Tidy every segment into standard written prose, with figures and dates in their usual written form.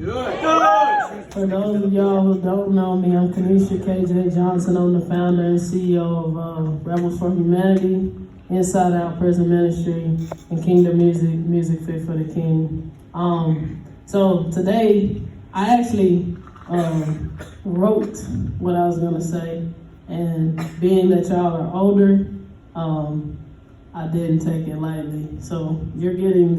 For those of y'all who don't know me, I'm Kanisha KJ Johnson. I'm the founder and CEO of Rebels for Humanity, Inside Out Prison Ministry, and Kingdom Music Fit for the King. So today, I actually wrote what I was going to say, and being that y'all are older, I didn't take it lightly. So you're getting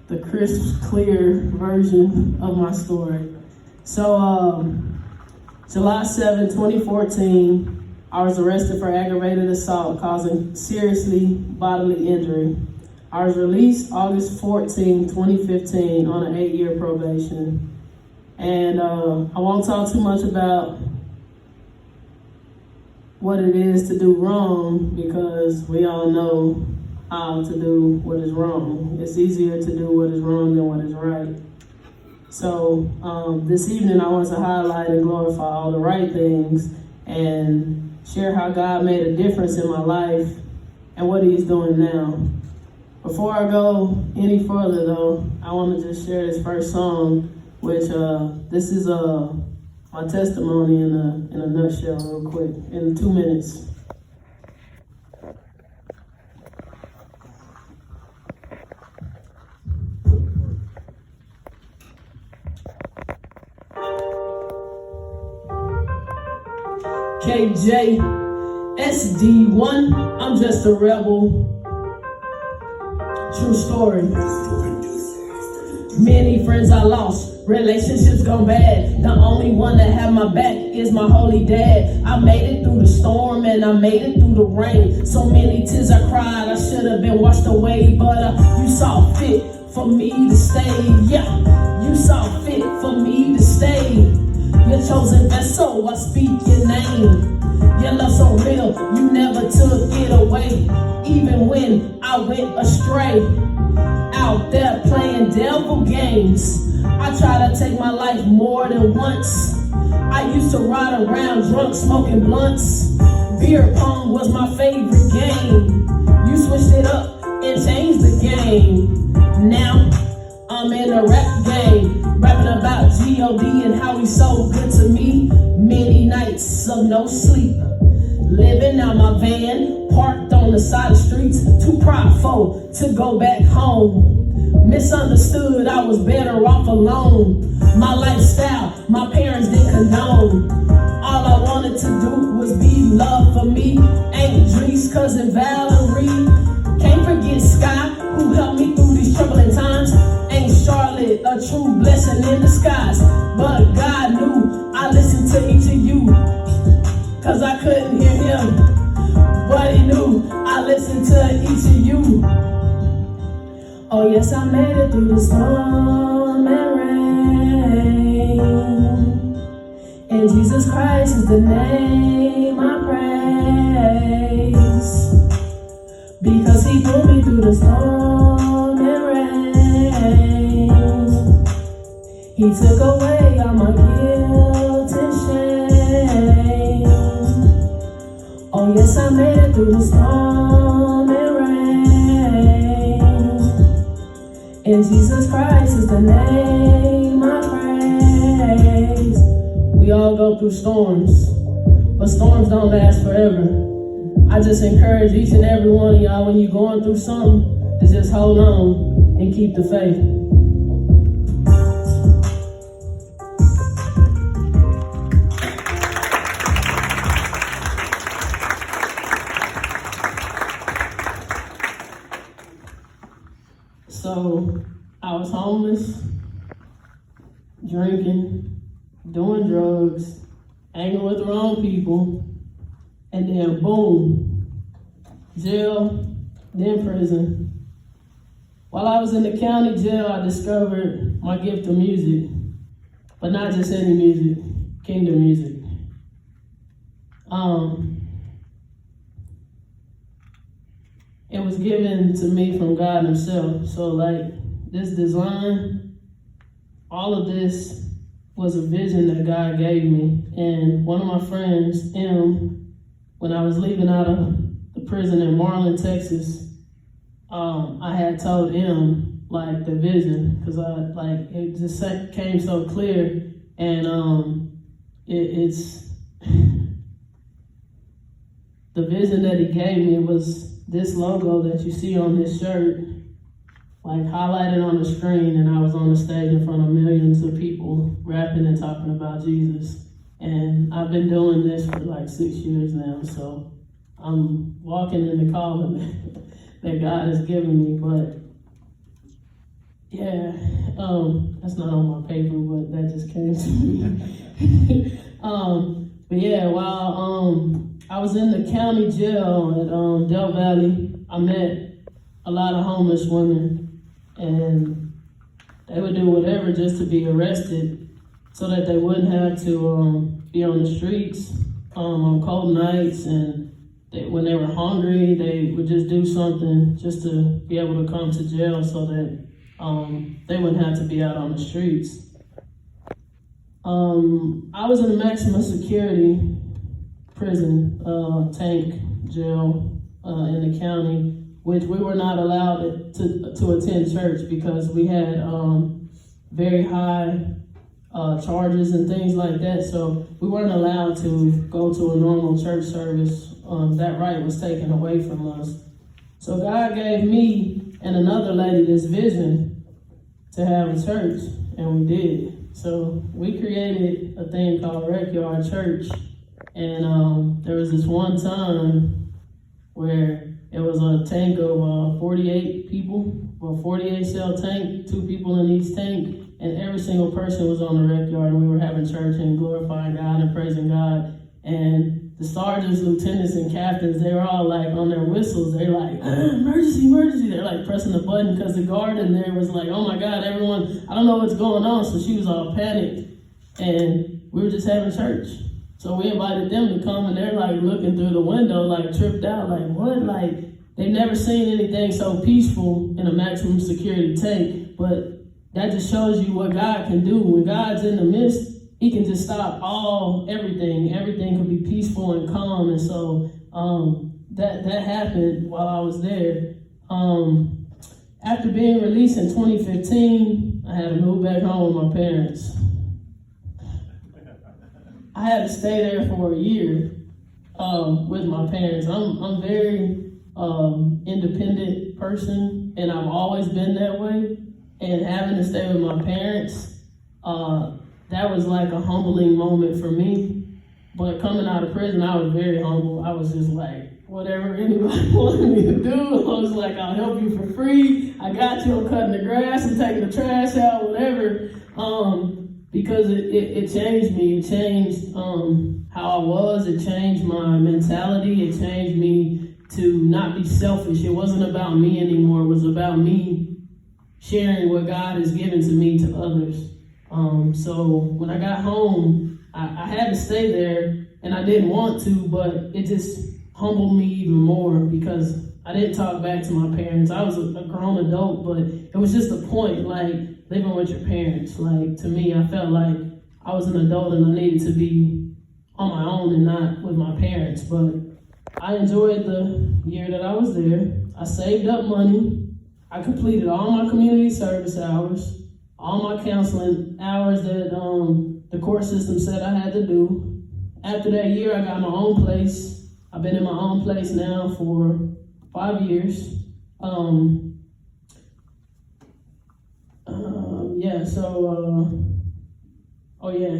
the crisp, clear version of my story. So July 7, 2014, I was arrested for aggravated assault causing seriously bodily injury. I was released August 14, 2015 on an 8-year probation. And I won't talk too much about what it is to do wrong, because we all know how to do what is wrong. It's easier to do what is wrong than what is right. So this evening I want to highlight and glorify all the right things and share how God made a difference in my life and what He's doing now. Before I go any further though, I want to just share this first song, which this is my testimony in a nutshell real quick, in 2 minutes. KJ, SD1, I'm just a rebel. True story. Many friends I lost, relationships gone bad. The only one that had my back is my holy dad. I made it through the storm and I made it through the rain. So many tears I cried, I should have been washed away. But you saw fit for me to stay. Yeah, you saw fit for me to stay. Your chosen vessel, I speak your name. Your love so real, you never took it away. Even when I went astray, out there playing devil games, I try to take my life more than once. I used to ride around drunk, smoking blunts. Beer pong was my favorite game. You switched it up and changed the game. Now I'm in a rap game, rapping about G.O.D. and how he's so good to me. Many nights of no sleep, living out my van, parked on the side of the streets, too prideful to go back home. Misunderstood, I was better off alone. My lifestyle, my parents didn't condone. All I wanted to do was be loved for me. Aunt Dree's cousin Valerie. Can't forget Sky, who helped me through these troubling times. Ain't Charlotte a true blessing in disguise? But God knew I listened to each of you, cause I couldn't hear Him. But He knew I listened to each of you. Oh yes, I made it through the storm and rain. And Jesus Christ is the name I praise. Because He pulled me through the storm and rain. He took away all my guilt and shame. Oh yes, I made it through the storm and rain. And Jesus Christ is the name I praise. We all go through storms, but storms don't last forever. I just encourage each and every one of y'all, when you're going through something, to just hold on and keep the faith. So I was homeless, drinking, doing drugs, hanging with the wrong people, and then boom, jail, then prison. While I was in the county jail, I discovered my gift of music, but not just any music, kingdom music. It was given to me from God Himself. So like this design, all of this was a vision that God gave me. And one of my friends, M, when I was leaving out of the prison in Marlin, Texas, I had told M like the vision, because it just came so clear, and it's the vision that he gave me was this logo that you see on this shirt, like highlighted on the screen, and I was on the stage in front of millions of people rapping and talking about Jesus. And I've been doing this for like 6 years now, so I'm walking in the calling that God has given me. But yeah, that's not on my paper, but that just came to me. But yeah, while I was in the county jail at Del Valley, I met a lot of homeless women, and they would do whatever just to be arrested so that they wouldn't have to be on the streets on cold nights, and when they were hungry, they would just do something just to be able to come to jail so that they wouldn't have to be out on the streets. I was in a maximum security prison, tank jail in the county, which we were not allowed to attend church because we had very high charges and things like that. So we weren't allowed to go to a normal church service. That right was taken away from us. So God gave me and another lady this vision to have a church, and we did. So we created a thing called Rec Yard Church, and there was this one time where it was a tank of 48 people, a 48 cell tank, 2 people in each tank, and every single person was on the rec yard, and we were having church and glorifying God and praising God. And the sergeants, lieutenants, and captains, they were all like on their whistles. They're like, emergency, emergency. They're like pressing the button because the guard in there was like, oh my God, everyone, I don't know what's going on. So she was all panicked, and we were just having church. So we invited them to come, and they're like looking through the window, like tripped out, like what? Like they've never seen anything so peaceful in a maximum security tank. But that just shows you what God can do. When God's in the midst, He can just stop everything. Everything can be peaceful and calm. And so that happened while I was there. After being released in 2015, I had to move back home with my parents. I had to stay there for a year with my parents. I'm very independent person, and I've always been that way. And having to stay with my parents, that was like a humbling moment for me. But coming out of prison, I was very humble. I was just like, whatever anybody wanted me to do, I was like, I'll help you for free. I got you. I'm cutting the grass. I'm taking the trash out, whatever. Because it changed me. It changed how I was. It changed my mentality. It changed me to not be selfish. It wasn't about me anymore. It was about me sharing what God has given to me to others. So when I got home, I had to stay there, and I didn't want to, but it just humbled me even more because I didn't talk back to my parents. I was a grown adult, but it was just a point, like living with your parents. Like to me, I felt like I was an adult and I needed to be on my own and not with my parents. But I enjoyed the year that I was there. I saved up money. I completed all my community service hours, all my counseling hours that the court system said I had to do. After that year, I got my own place. I've been in my own place now for 5 years.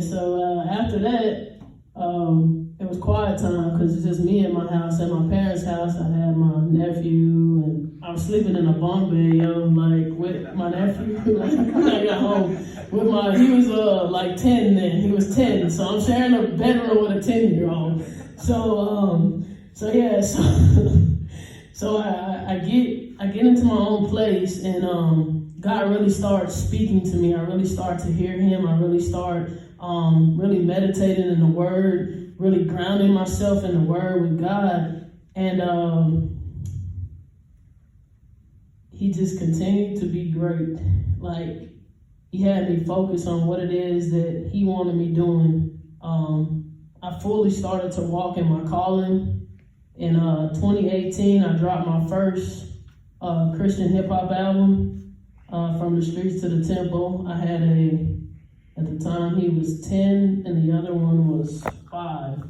So after that, it was quiet time because it's just me at my house. At my parents' house, I had my nephew, and I was sleeping in a bunk bed, like with my nephew. When I got home, he was like 10 then. He was 10, so I'm sharing a bedroom with a 10-year-old. So I get into my own place, and God really starts speaking to me. I really start to hear Him. I really start really meditating in the Word, really grounding myself in the Word with God. And He just continued to be great. Like, He had me focus on what it is that He wanted me doing. I fully started to walk in my calling. In 2018, I dropped my first Christian hip-hop album. from the streets to the temple. I had at the time he was 10 and the other one was 5.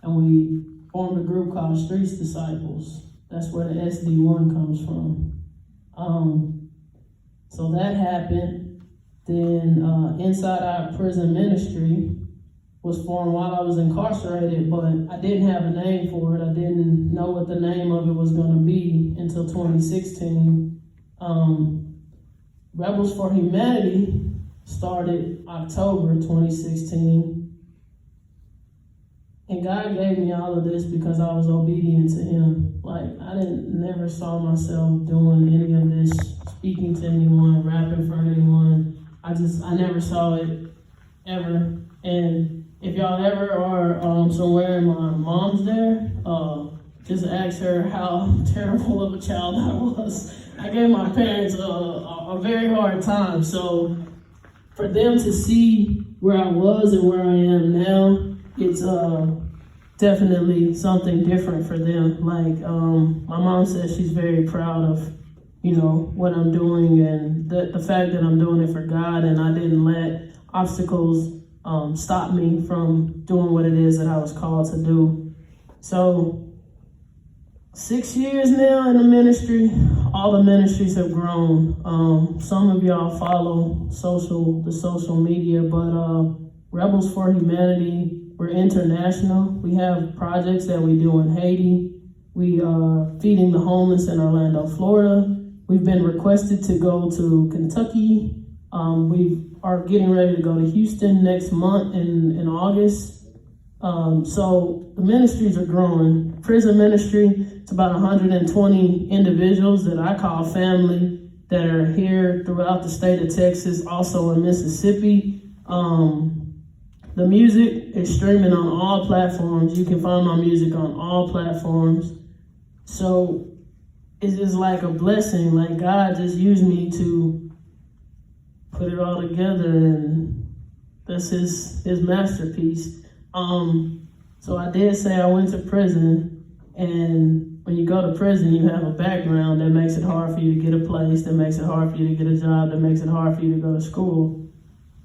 And we formed a group called Streets Disciples. That's where the SD1 comes from. So that happened. Then Inside Out Prison Ministry was formed while I was incarcerated, but I didn't have a name for it. I didn't know what the name of it was going to be until 2016. Rebels for Humanity started October 2016. And God gave me all of this because I was obedient to Him. Like, I never saw myself doing any of this, speaking to anyone, rapping for anyone. I never saw it, ever. And if y'all ever are somewhere and my mom's there, just ask her how terrible of a child I was. I gave my parents a very hard time. So for them to see where I was and where I am now, it's definitely something different for them. Like, my mom says she's very proud of, what I'm doing and the fact that I'm doing it for God, and I didn't let obstacles stop me from doing what it is that I was called to do. So 6 years now in the ministry. All the ministries have grown. Some of y'all follow the social media, but Rebels for Humanity, we're international. We have projects that we do in Haiti. We are feeding the homeless in Orlando, Florida. We've been requested to go to Kentucky. We are getting ready to go to Houston next month in August. So the ministries are growing. Prison ministry, it's about 120 individuals that I call family that are here throughout the state of Texas, also in Mississippi. The music is streaming on all platforms. You can find my music on all platforms. So it's just like a blessing. Like, God just used me to put it all together, and that's his masterpiece. So I did say I went to prison, and when you go to prison, you have a background that makes it hard for you to get a place, that makes it hard for you to get a job, that makes it hard for you to go to school.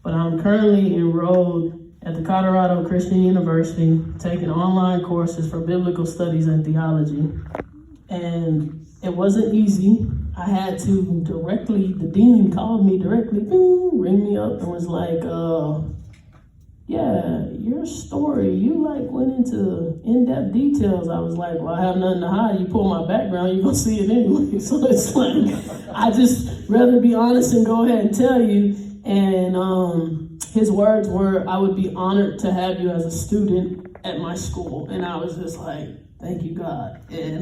But I'm currently enrolled at the Colorado Christian University, taking online courses for biblical studies and theology. And it wasn't easy. I had to the dean called me directly, ring me up and was like, yeah, your story, you went into in-depth details. I was like, well, I have nothing to hide. You pull my background, you're gonna see it anyway. So it's like, I just rather be honest and go ahead and tell you. And his words were, I would be honored to have you as a student at my school. And I was just like, thank you, God. And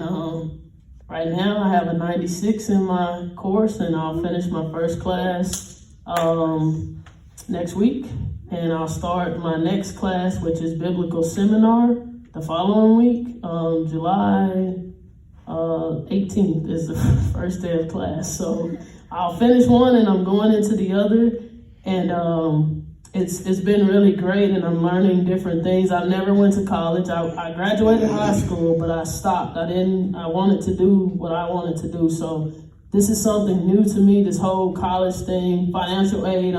right now I have a 96 in my course, and I'll finish my first class next week. And I'll start my next class, which is Biblical Seminar, the following week. July 18th is the first day of class. So I'll finish one and I'm going into the other. And it's been really great, and I'm learning different things. I never went to college. I graduated high school, but I stopped. I wanted to do what I wanted to do. So this is something new to me, this whole college thing, financial aid.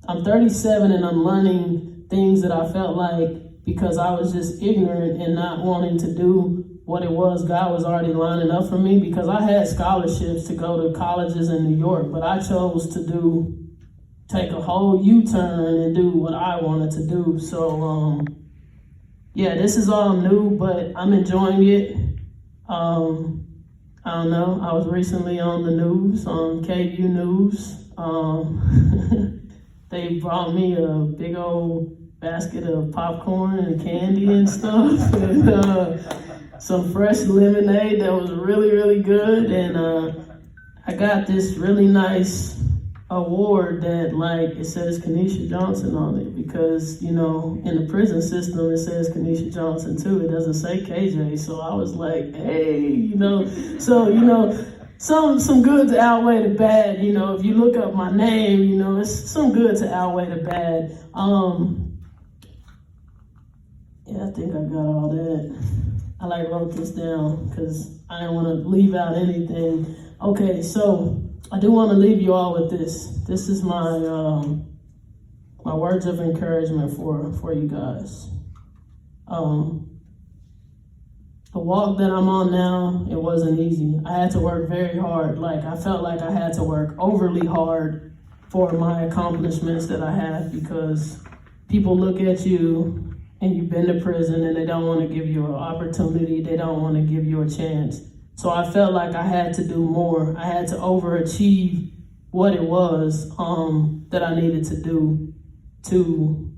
I'm 37 and I'm learning things that I felt like, because I was just ignorant and not wanting to do what it was God was already lining up for me, because I had scholarships to go to colleges in New York, but I chose to take a whole U-turn and do what I wanted to do. So, yeah, this is all new, but I'm enjoying it. I don't know. I was recently on the news, on KU News. They brought me a big old basket of popcorn and candy and stuff, and some fresh lemonade that was really, really good. And I got this really nice award that it says Kenesha Johnson on it, because in the prison system it says Kenesha Johnson too. It doesn't say KJ. So I was like, hey, some good to outweigh the bad. If you look up my name, it's some good to outweigh the bad. Yeah, I think I got all that. I wrote this down because I didn't want to leave out anything. Okay, so I do want to leave you all with this. This is my my words of encouragement for you guys. The walk that I'm on now, it wasn't easy. I had to work very hard. Like, I felt like I had to work overly hard for my accomplishments that I have, because people look at you and you've been to prison and they don't want to give you an opportunity. They don't want to give you a chance. So I felt like I had to do more. I had to overachieve what it was that I needed to do to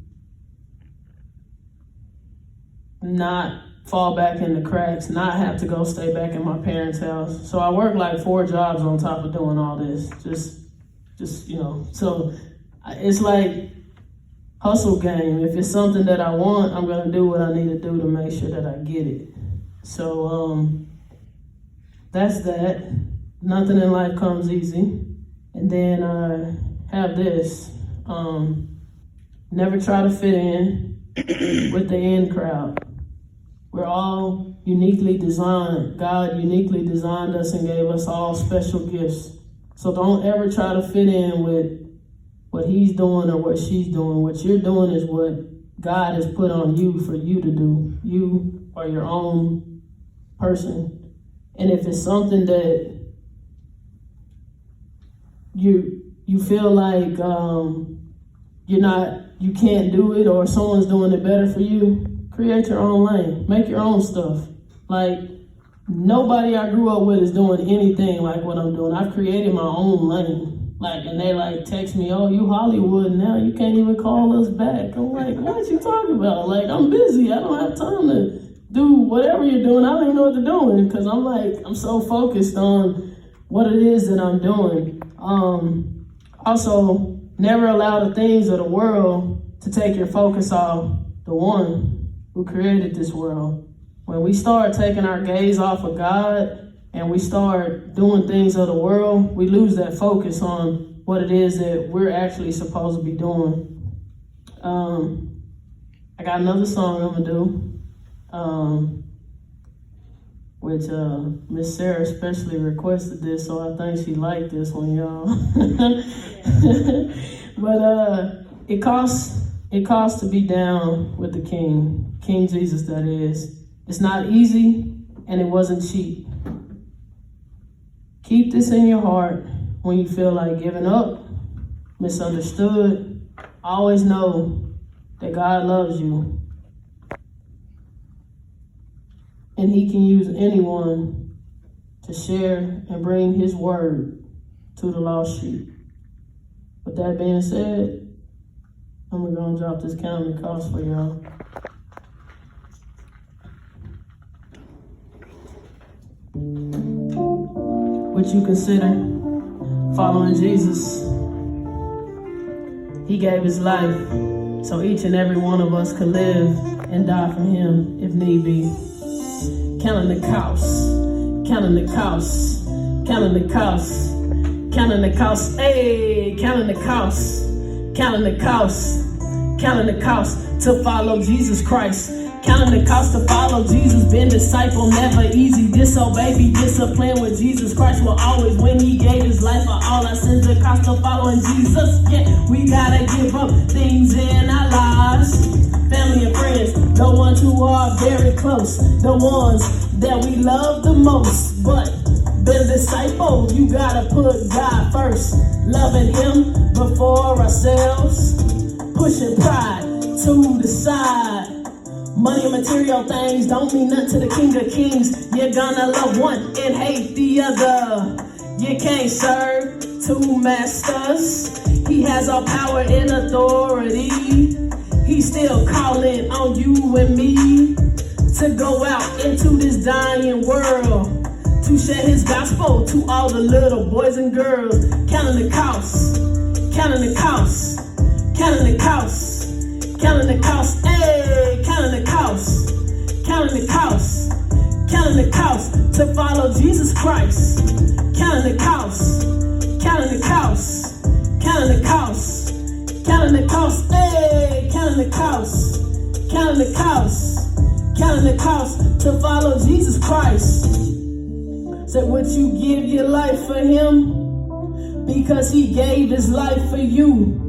not fall back in the cracks, not have to go stay back in my parents' house. So I worked like 4 jobs on top of doing all this. Just so it's like hustle game. If it's something that I want, I'm gonna do what I need to do to make sure that I get it. So that's that. Nothing in life comes easy. And then I have this. Never try to fit in with the in crowd. We're all uniquely designed. God uniquely designed us and gave us all special gifts. So don't ever try to fit in with what he's doing or what she's doing. What you're doing is what God has put on you for you to do. You are your own person. And if it's something that you feel like you can't do it, or someone's doing it better for you, create your own lane. Make your own stuff. Like, nobody I grew up with is doing anything like what I'm doing. I've created my own lane. Like, and they like text me, "Oh, you Hollywood now, you can't even call us back." I'm like, what you talking about? Like, I'm busy. I don't have time to do whatever you're doing. I don't even know what they're doing, because I'm so focused on what it is that I'm doing. Also, never allow the things of the world to take your focus off the one who created this world. When we start taking our gaze off of God and we start doing things of the world, we lose that focus on what it is that we're actually supposed to be doing. I got another song I'm gonna do, which Miss Sarah especially requested this, so I think she liked this one, y'all. But it costs to be down with the King Jesus, that is. It's not easy, and it wasn't cheap. Keep this in your heart when you feel like giving up, misunderstood. Always know that God loves you, and he can use anyone to share and bring his word to the lost sheep. With that being said, I'm going to drop this counting cost for y'all. Would you consider following Jesus? He gave his life so each and every one of us could live and die for him if need be. Counting the cost, counting the cost, counting the cost, counting the cost, hey, counting the cost, counting the cost, counting the cost to follow Jesus Christ. Counting the cost to follow Jesus, been disciple, never easy. Disobey, be disciplined with Jesus Christ will always win. He gave his life for all our sins. The cost of following Jesus, yeah, we gotta give up things in our lives. Family and friends, the ones who are very close, the ones that we love the most. But been a disciple, you gotta put God first, loving him before ourselves, pushing pride to the side. Money and material things don't mean nothing to the King of Kings. You're gonna love one and hate the other. You can't serve two masters. He has all power and authority. He's still calling on you and me to go out into this dying world, to share his gospel to all the little boys and girls. Counting the cost, counting the cost, counting the cost. Counting the cost, hey, counting the cost, counting the cost, counting the cost to follow Jesus Christ. Counting the cost, counting the cost, counting the cost, counting the cost, hey, counting the cost, counting the cost, counting the cost to follow Jesus Christ. Say, would you give your life for him? because he gave his life for you.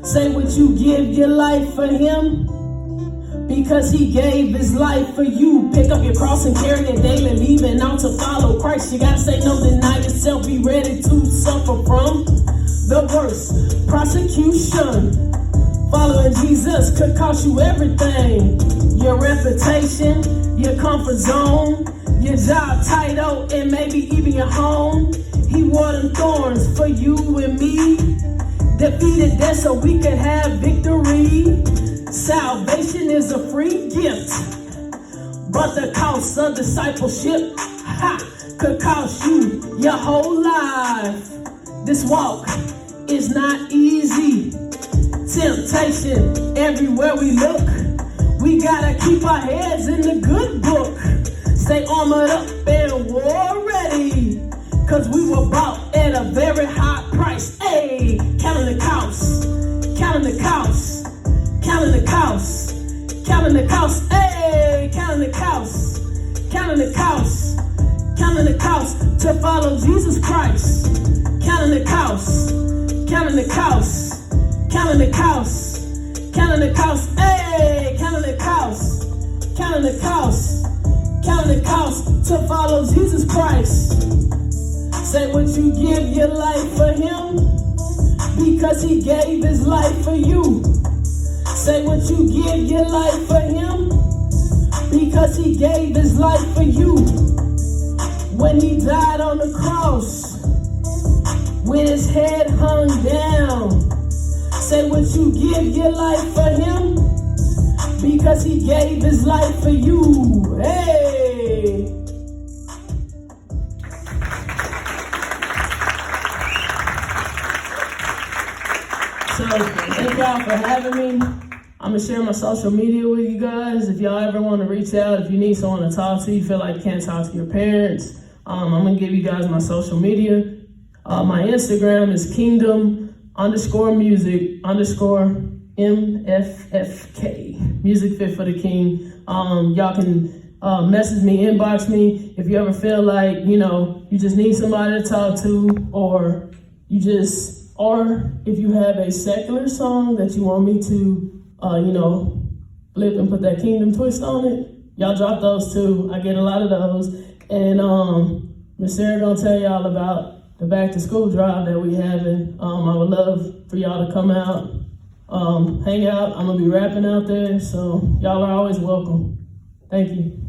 Say, would you give your life for him? Because he gave his life for you. Pick up your cross and carry it daily, leaving out to follow Christ. You gotta say no, deny yourself, be ready to suffer from the worst prosecution. Following Jesus could cost you everything. Your reputation, your comfort zone, your job title, and maybe even your home. He wore them thorns for you and me. Defeated death so we could have victory. Salvation is a free gift, but the cost of discipleship could cost you your whole life. This walk is not easy. Temptation everywhere we look. We gotta keep our heads in the good book. Stay armored up and war ready, cause we were bought at a very high price. Hey, counting the cost, counting the cost, counting the cost, counting the cost. Hey, counting the cost, counting the cost, counting the cost to follow Jesus Christ. Counting the cost, counting the cost, counting the cost, counting the cost. Hey, counting the cost, counting the cost, counting the cost to follow Jesus Christ. Say, would you give your life for him? Because he gave his life for you. Say, would you give your life for him? Because he gave his life for you. When he died on the cross, with his head hung down. Say, would you give your life for him? Because he gave his life for you. Hey! So, thank y'all for having me. I'm going to share my social media with you guys. If y'all ever want to reach out, if you need someone to talk to, you feel like you can't talk to your parents, I'm going to give you guys my social media. My Instagram is kingdom.music.mffk. Music fit for the king. Y'all can message me, inbox me if you ever feel like, you just need somebody to talk to, or if you have a secular song that you want me to, flip and put that kingdom twist on it, y'all drop those too. I get a lot of those. And Miss Sarah gonna tell y'all about the back to school drive that we having. I would love for y'all to come out, hang out. I'm gonna be rapping out there, so y'all are always welcome. Thank you.